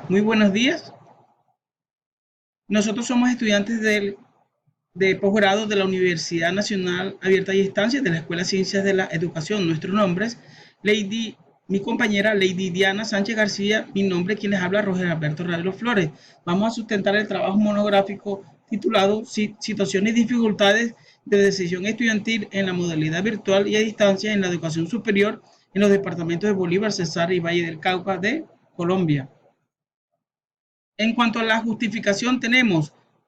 Muy buenos días. Nosotros somos estudiantes de posgrado de la Universidad Nacional Abierta y Distancia de la Escuela de Ciencias de la Educación. Nuestros nombres, Lady, mi compañera Lady Diana Sánchez García, mi nombre quien les habla Roger Alberto Radlo Flores. Vamos a sustentar el trabajo monográfico titulado Situaciones y dificultades de decisión estudiantil en la modalidad virtual y a distancia en la educación superior en los departamentos de Bolívar, Cesar y Valle del Cauca de Colombia. En cuanto a la justificación,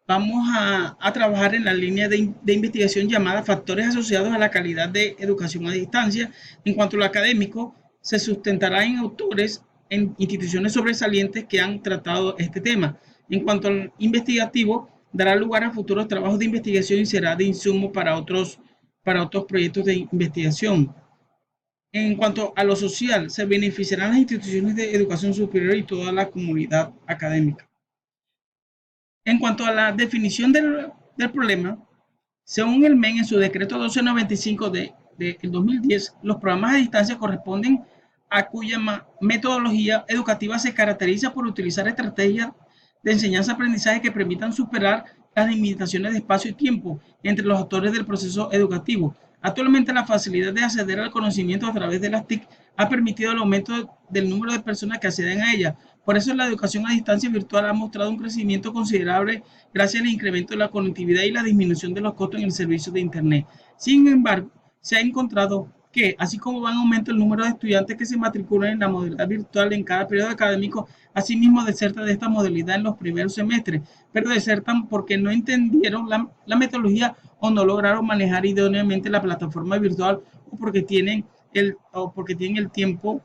vamos a trabajar en la línea de investigación llamada factores asociados a la calidad de educación a distancia. En cuanto a lo académico, se sustentará en autores, en instituciones sobresalientes que han tratado este tema. En cuanto al investigativo, dará lugar a futuros trabajos de investigación y será de insumo para otros proyectos de investigación. En cuanto a lo social, se beneficiarán las instituciones de educación superior y toda la comunidad académica. En cuanto a la definición del problema, según el MEN en su decreto 1295 del 2010, los programas a distancia corresponden a cuya metodología educativa se caracteriza por utilizar estrategias de enseñanza-aprendizaje que permitan superar las limitaciones de espacio y tiempo entre los actores del proceso educativo. Actualmente, la facilidad de acceder al conocimiento a través de las TIC ha permitido el aumento del número de personas que acceden a ella. Por eso, la educación a distancia virtual ha mostrado un crecimiento considerable gracias al incremento de la conectividad y la disminución de los costos en el servicio de Internet. Sin embargo, se ha encontrado que, así como va en aumento el número de estudiantes que se matriculan en la modalidad virtual en cada periodo académico, asimismo desertan de esta modalidad en los primeros semestres, pero desertan porque no entendieron la metodología o no lograron manejar idóneamente la plataforma virtual o porque tienen el tiempo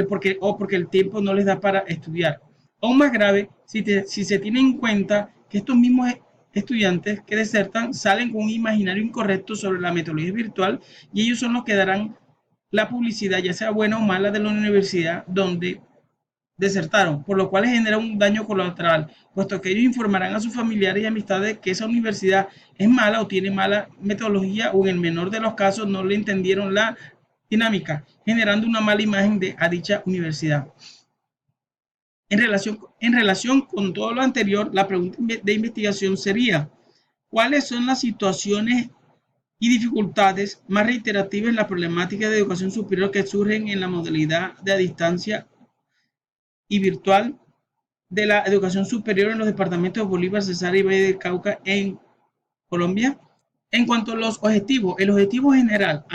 porque el tiempo no les da para estudiar. Aún más grave, si se tiene en cuenta que estos mismos estudiantes que desertan salen con un imaginario incorrecto sobre la metodología virtual y ellos son los que darán la publicidad, ya sea buena o mala, de la universidad donde desertaron, por lo cual genera un daño colateral, puesto que ellos informarán a sus familiares y amistades que esa universidad es mala o tiene mala metodología o en el menor de los casos no le entendieron la dinámica, generando una mala imagen a dicha universidad. En relación con todo lo anterior, la pregunta de investigación sería, ¿cuáles son las situaciones y dificultades más reiterativas en la problemática de educación superior que surgen en la modalidad de a distancia y virtual de la educación superior en los departamentos de Bolívar, Cesar y Valle del Cauca en Colombia? En cuanto a los objetivos, el objetivo general,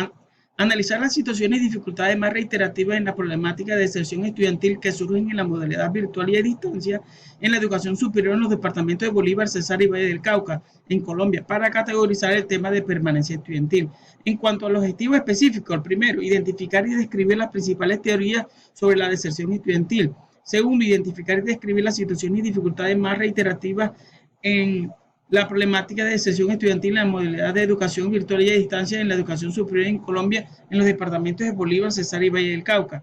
analizar las situaciones y dificultades más reiterativas en la problemática de deserción estudiantil que surgen en la modalidad virtual y a distancia en la educación superior en los departamentos de Bolívar, Cesar y Valle del Cauca, en Colombia, para categorizar el tema de permanencia estudiantil. En cuanto al objetivo específico, el primero, identificar y describir las principales teorías sobre la deserción estudiantil. Segundo, identificar y describir las situaciones y dificultades más reiterativas en la problemática de deserción estudiantil en la modalidad de educación virtual y a distancia en la educación superior en Colombia en los departamentos de Bolívar, Cesar y Valle del Cauca.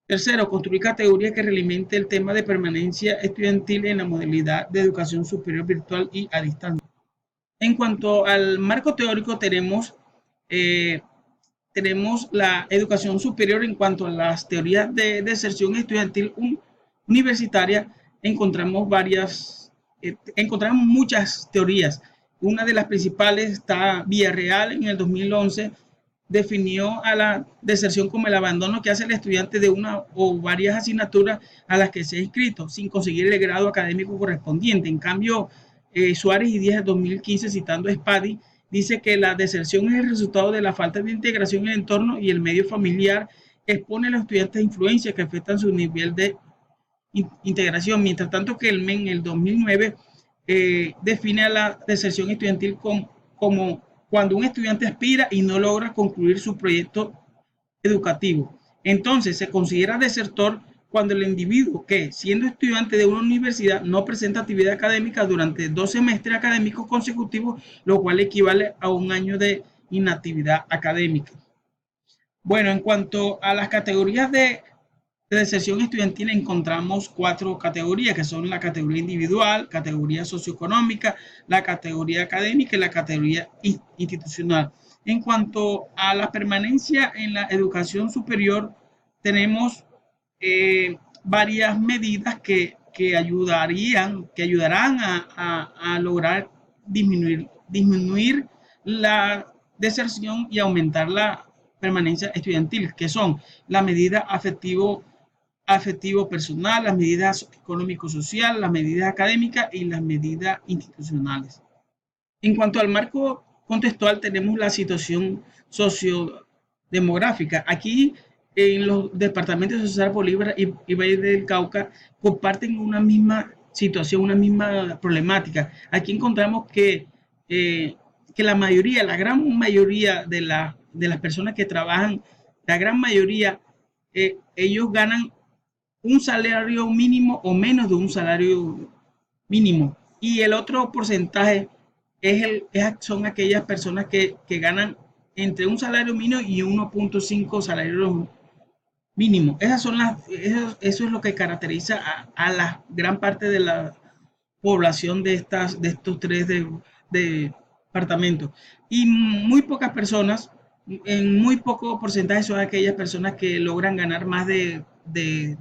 Tercero, construir categorías que realimente el tema de permanencia estudiantil en la modalidad de educación superior virtual y a distancia. En cuanto al marco teórico, eh, tenemos la educación superior en cuanto a las teorías de deserción estudiantil universitaria. Encontramos muchas teorías. Una de las principales está Villarreal en el 2011, definió a la deserción como el abandono que hace el estudiante de una o varias asignaturas a las que se ha inscrito sin conseguir el grado académico correspondiente. En cambio, Suárez y Díaz de 2015, citando a Spadi, dice que la deserción es el resultado de la falta de integración en el entorno y el medio familiar expone a los estudiantes a influencias que afectan su nivel de integración, mientras tanto que el MEN en el 2009 define a la deserción estudiantil como cuando un estudiante aspira y no logra concluir su proyecto educativo. Entonces, se considera desertor cuando el individuo que, siendo estudiante de una universidad, no presenta actividad académica durante 2 semestres académicos consecutivos, lo cual equivale a un año de inactividad académica. Bueno, en cuanto a las categorías de deserción estudiantil, encontramos 4 categorías, que son la categoría individual, categoría socioeconómica, la categoría académica y la categoría institucional. En cuanto a la permanencia en la educación superior, tenemos varias medidas que que ayudarán a lograr disminuir la deserción y aumentar la permanencia estudiantil, que son la medida afectivo personal, las medidas económico-social, las medidas académicas y las medidas institucionales. En cuanto al marco contextual, tenemos la situación sociodemográfica. Aquí, en los departamentos de Cesar Bolívar y Valle del Cauca, comparten una misma situación, una misma problemática. Aquí encontramos que la gran mayoría de las personas que trabajan, la gran mayoría, ellos ganan un salario mínimo o menos de un salario mínimo. Y el otro porcentaje son aquellas personas que ganan entre un salario mínimo y 1.5 salarios mínimos. Eso es lo que caracteriza a la gran parte de la población de estos tres departamentos. Y muy pocas personas, en muy poco porcentaje son aquellas personas que logran ganar más de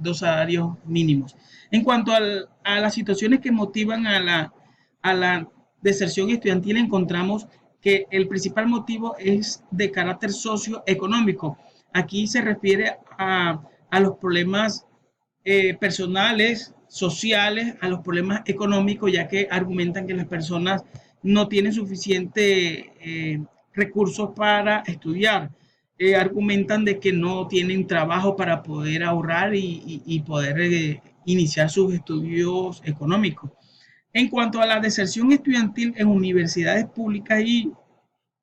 2 salarios mínimos. En cuanto a las situaciones que motivan a la deserción estudiantil, encontramos que el principal motivo es de carácter socioeconómico. Aquí se refiere a los problemas personales, sociales, a los problemas económicos, ya que argumentan que las personas no tienen suficiente recursos para estudiar. Argumentan de que no tienen trabajo para poder ahorrar y poder iniciar sus estudios económicos. En cuanto a la deserción estudiantil en universidades públicas y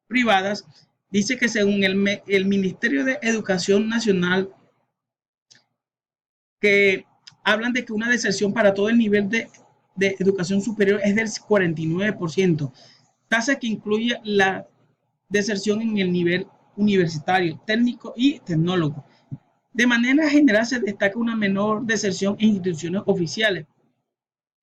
privadas, dice que según el Ministerio de Educación Nacional, que hablan de que una deserción para todo el nivel de educación superior es del 49%, tasa que incluye la deserción en el nivel universitario, técnico y tecnólogo. De manera general se destaca una menor deserción en instituciones oficiales,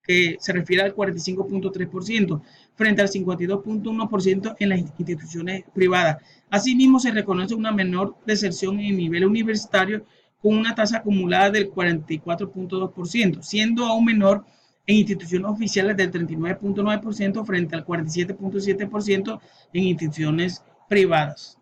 que se refiere al 45.3%, frente al 52.1% en las instituciones privadas. Asimismo, se reconoce una menor deserción en el nivel universitario con una tasa acumulada del 44.2%, siendo aún menor en instituciones oficiales del 39.9% frente al 47.7% en instituciones privadas.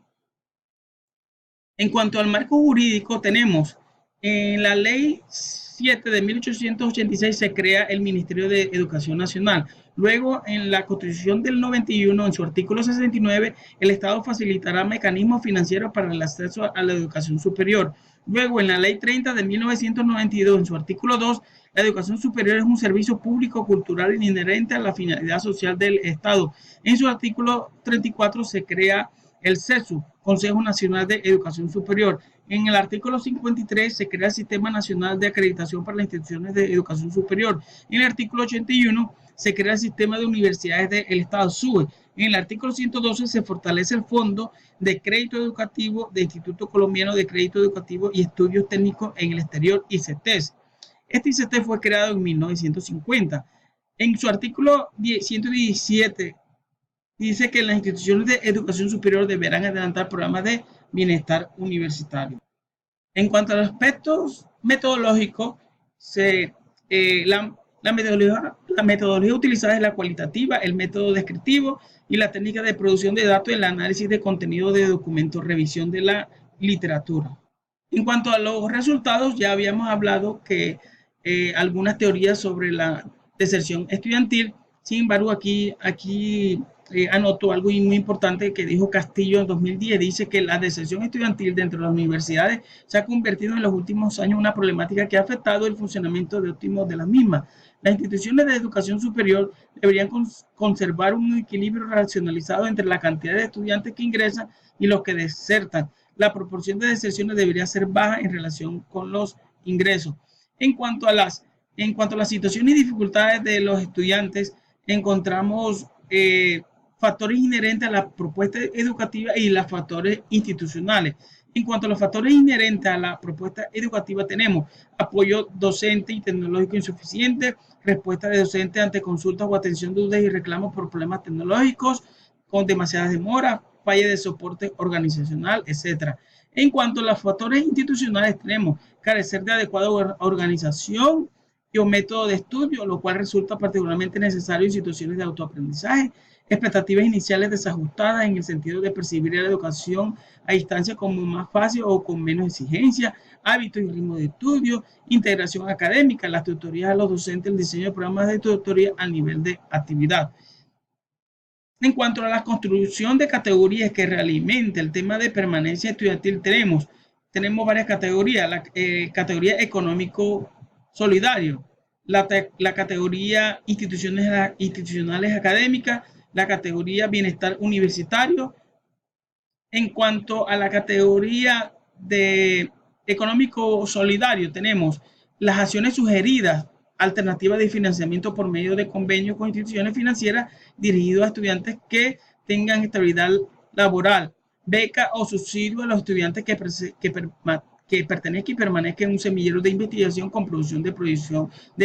En cuanto al marco jurídico, tenemos en la ley 7 de 1886 se crea el Ministerio de Educación Nacional. Luego, en la Constitución del 91, en su artículo 69, el Estado facilitará mecanismos financieros para el acceso a la educación superior. Luego, en la ley 30 de 1992, en su artículo 2, la educación superior es un servicio público cultural inherente a la finalidad social del Estado. En su artículo 34 se crea el CESU, Consejo Nacional de Educación Superior. En el artículo 53 se crea el Sistema Nacional de Acreditación para las Instituciones de Educación Superior. En el artículo 81 se crea el Sistema de Universidades del Estado, SUE. En el artículo 112 se fortalece el Fondo de Crédito Educativo del Instituto Colombiano de Crédito Educativo y Estudios Técnicos en el Exterior, ICETEX. Este ICETEX fue creado en 1950. En su artículo 117 dice que las instituciones de educación superior deberán adelantar programas de bienestar universitario. En cuanto a los aspectos metodológicos, la metodología utilizada es la cualitativa, el método descriptivo y la técnica de producción de datos y el análisis de contenido de documentos, revisión de la literatura. En cuanto a los resultados, ya habíamos hablado que algunas teorías sobre la deserción estudiantil. Sin embargo, aquí anoto algo muy importante que dijo Castillo en 2010. Dice que la deserción estudiantil dentro de las universidades se ha convertido en los últimos años en una problemática que ha afectado el funcionamiento óptimo de las mismas. Las instituciones de educación superior deberían conservar un equilibrio racionalizado entre la cantidad de estudiantes que ingresan y los que desertan. La proporción de deserciones debería ser baja en relación con los ingresos. En cuanto a las situaciones y dificultades de los estudiantes, encontramos factores inherentes a la propuesta educativa y los factores institucionales. En cuanto a los factores inherentes a la propuesta educativa, tenemos apoyo docente y tecnológico insuficiente, respuesta de docentes ante consultas o atención de dudas y reclamos por problemas tecnológicos, con demasiadas demoras, falla de soporte organizacional, etc. En cuanto a los factores institucionales, tenemos carecer de adecuada organización, y o método de estudio, lo cual resulta particularmente necesario en situaciones de autoaprendizaje, expectativas iniciales desajustadas en el sentido de percibir la educación a distancia como más fácil o con menos exigencia, hábitos y ritmo de estudio, integración académica, las tutorías a los docentes, el diseño de programas de tutoría a nivel de actividad. En cuanto a la construcción de categorías que realimenta el tema de permanencia estudiantil, tenemos varias categorías. La categoría económico solidario, la categoría institucionales académicas, la categoría bienestar universitario. En cuanto a la categoría de económico solidario, tenemos las acciones sugeridas, alternativas de financiamiento por medio de convenios con instituciones financieras dirigidos a estudiantes que tengan estabilidad laboral, beca o subsidio a los estudiantes que pertenezcan y permanezcan en un semillero de investigación con producción de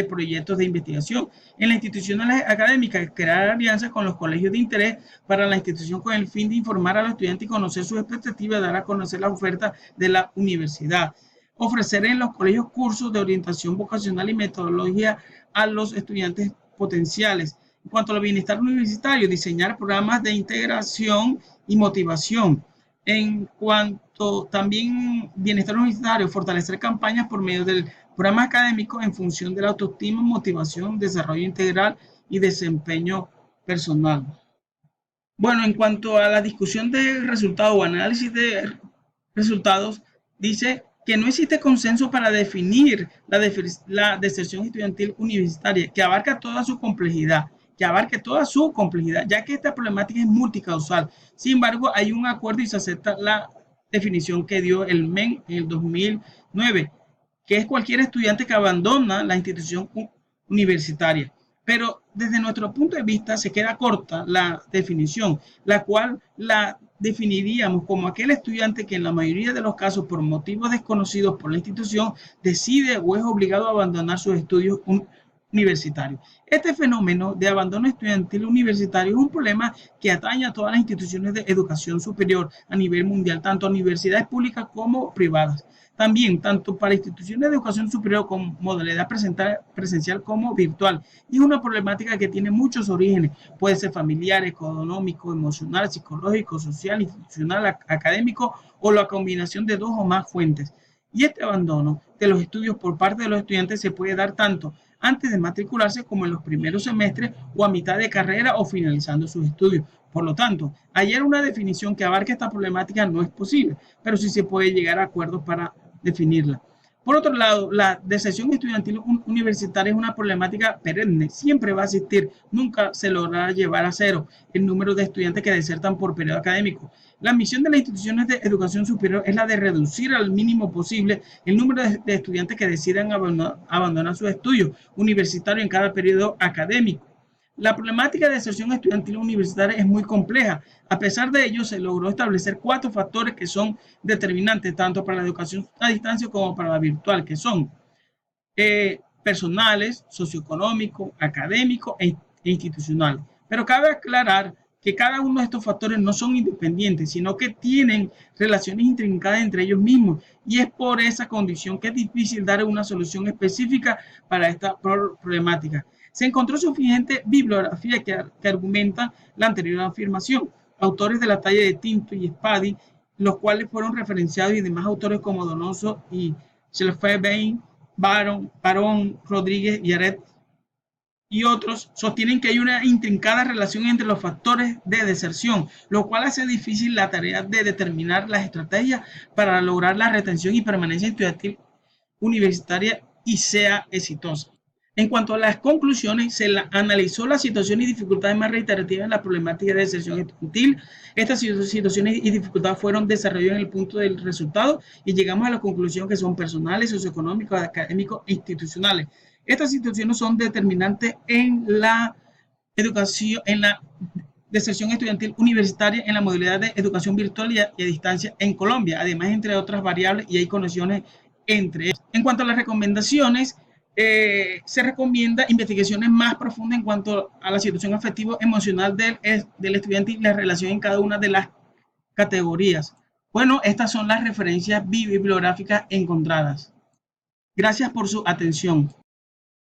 proyectos de investigación. En las instituciones académicas, crear alianzas con los colegios de interés para la institución con el fin de informar a los estudiantes y conocer sus expectativas, dar a conocer la oferta de la universidad. Ofrecer en los colegios cursos de orientación vocacional y metodología a los estudiantes potenciales. En cuanto al bienestar universitario, diseñar programas de integración y motivación. En cuanto también bienestar universitario, fortalecer campañas por medio del programa académico en función de la autoestima, motivación, desarrollo integral y desempeño personal. Bueno, en cuanto a la discusión de resultados o análisis de resultados, dice que no existe consenso para definir la deserción estudiantil universitaria, que abarca toda su complejidad, ya que esta problemática es multicausal. Sin embargo, hay un acuerdo y se acepta la definición que dio el MEN en el 2009, que es cualquier estudiante que abandona la institución universitaria. Pero desde nuestro punto de vista se queda corta la definición, la cual la definiríamos como aquel estudiante que en la mayoría de los casos, por motivos desconocidos por la institución, decide o es obligado a abandonar sus estudios universitarios. Este fenómeno de abandono estudiantil universitario es un problema que atañe a todas las instituciones de educación superior a nivel mundial, tanto a universidades públicas como privadas. También, tanto para instituciones de educación superior con modalidad presencial como virtual. Y es una problemática que tiene muchos orígenes. Puede ser familiar, económico, emocional, psicológico, social, institucional, académico o la combinación de dos o más fuentes. Y este abandono de los estudios por parte de los estudiantes se puede dar tanto antes de matricularse como en los primeros semestres o a mitad de carrera o finalizando sus estudios. Por lo tanto, hallar una definición que abarque esta problemática no es posible, pero sí se puede llegar a acuerdos para definirla. Por otro lado, la deserción estudiantil universitaria es una problemática perenne, siempre va a existir, nunca se logrará llevar a cero el número de estudiantes que desertan por periodo académico. La misión de las instituciones de educación superior es la de reducir al mínimo posible el número de estudiantes que decidan abandonar sus estudios universitarios en cada periodo académico. La problemática de deserción estudiantil universitaria es muy compleja. A pesar de ello, se logró establecer 4 factores que son determinantes tanto para la educación a distancia como para la virtual, que son personales, socioeconómicos, académicos e institucionales. Pero cabe aclarar que cada uno de estos factores no son independientes, sino que tienen relaciones intrincadas entre ellos mismos. Y es por esa condición que es difícil dar una solución específica para esta problemática. Se encontró suficiente bibliografía que argumenta la anterior afirmación. Autores de la talla de Tinto y Spadi, los cuales fueron referenciados, y demás autores como Donoso y Schlefferbein, Barón, Rodríguez, Yaret y otros sostienen que hay una intrincada relación entre los factores de deserción, lo cual hace difícil la tarea de determinar las estrategias para lograr la retención y permanencia estudiantil universitaria y sea exitosa. En cuanto a las conclusiones, analizó las situaciones y dificultades más reiterativas en la problemática de deserción estudiantil. Estas situaciones y dificultades fueron desarrolladas en el punto del resultado y llegamos a la conclusión que son personales, socioeconómicos, académicos e institucionales. Estas situaciones son determinantes en la educación, en la deserción estudiantil universitaria en la modalidad de educación virtual y a distancia en Colombia, además entre otras variables, y hay conexiones entre ellas. En cuanto a las recomendaciones, se recomienda investigaciones más profundas en cuanto a la situación afectivo-emocional del estudiante y la relación en cada una de las categorías. Bueno, estas son las referencias bibliográficas encontradas. Gracias por su atención.